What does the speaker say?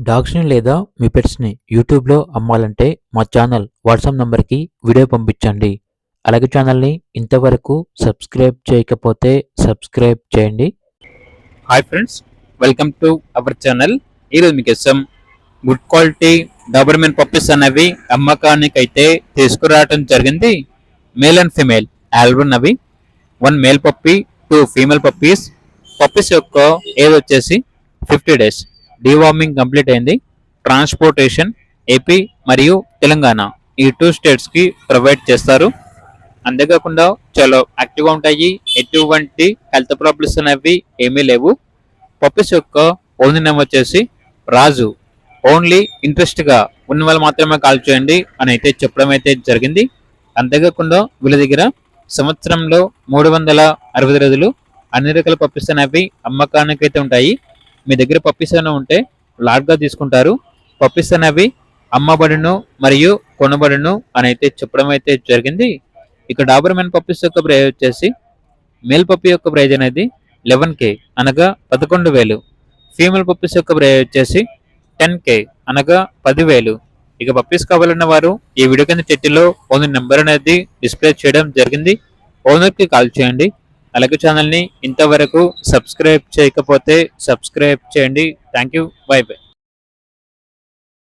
డాగ్స్‌ని లేదా మీ పెట్స్‌ని యూట్యూబ్‌లో అమ్మాలంటే మా ఛానల్ వాట్సాప్ నంబర్‌కి వీడియో పంపించండి. అలాగే ఛానల్‌ని ఇంతవరకు సబ్స్క్రైబ్ చేయకపోతే సబ్స్క్రైబ్ చేయండి. Hi friends, welcome to our channel. ఈరోజు మీకోసం గుడ్ క్వాలిటీ డాబర్మెన్ పప్పీస్ అనేవి అమ్మకానికి అయితే తీసుకురావడం జరిగింది. మేల్ అండ్ ఫీమేల్ ఆల్బున్నవి. 1 male puppy, 2 female puppies. Puppies యొక్క ఏజ్ వచ్చేసి 50 డేస్. డీవార్మింగ్ కంప్లీట్ అయింది. ట్రాన్స్పోర్టేషన్ ఏపీ మరియు తెలంగాణ ఈ 2 స్టేట్స్కి ప్రొవైడ్ చేస్తారు. అంతేకాకుండా చాలా యాక్టివ్గా ఉంటాయి. ఎటువంటి హెల్త్ ప్రాబ్లమ్స్ అనేవి ఏమీ లేవు. పప్పీస్ యొక్క ఓనర్ నేమ్ వచ్చేసి రాజు. ఓన్లీ ఇంట్రెస్ట్గా ఉన్న వాళ్ళు మాత్రమే కాల్ చేయండి అని అయితే చెప్పడం అయితే జరిగింది. అంతేకాకుండా వీళ్ళ దగ్గర సంవత్సరంలో 360 రోజులు అన్ని రకాల పప్పీస్ అనేవి అమ్మకానికి అయితే ఉంటాయి. మీ దగ్గర పప్పీస్ అనేవి ఉంటే లాట్గా తీసుకుంటారు. పప్పీస్ అనేవి అమ్మబడును మరియు కొనబడును అని అయితే చెప్పడం అయితే జరిగింది. ఇక డాబర్మెన్ పప్పీస్ యొక్క ప్రైజ్ వచ్చేసి మేల్ పప్పీ యొక్క ప్రైజ్ అనేది 11K అనగా 11,000. ఫీమేల్ పప్పీస్ యొక్క ప్రైజ్ వచ్చేసి 10K అనగా 10,000. ఇక పప్పీస్ కావాలన్న వారు ఈ వీడియో కింద టైటిల్లో ఓనర్ నెంబర్ అనేది డిస్ప్లే చేయడం జరిగింది. ఓనర్కి కాల్ చేయండి. అలాగే ఛానల్ని ఇంతవరకు సబ్స్క్రైబ్ చేయకపోతే సబ్స్క్రైబ్ చేయండి. Thank you. By by.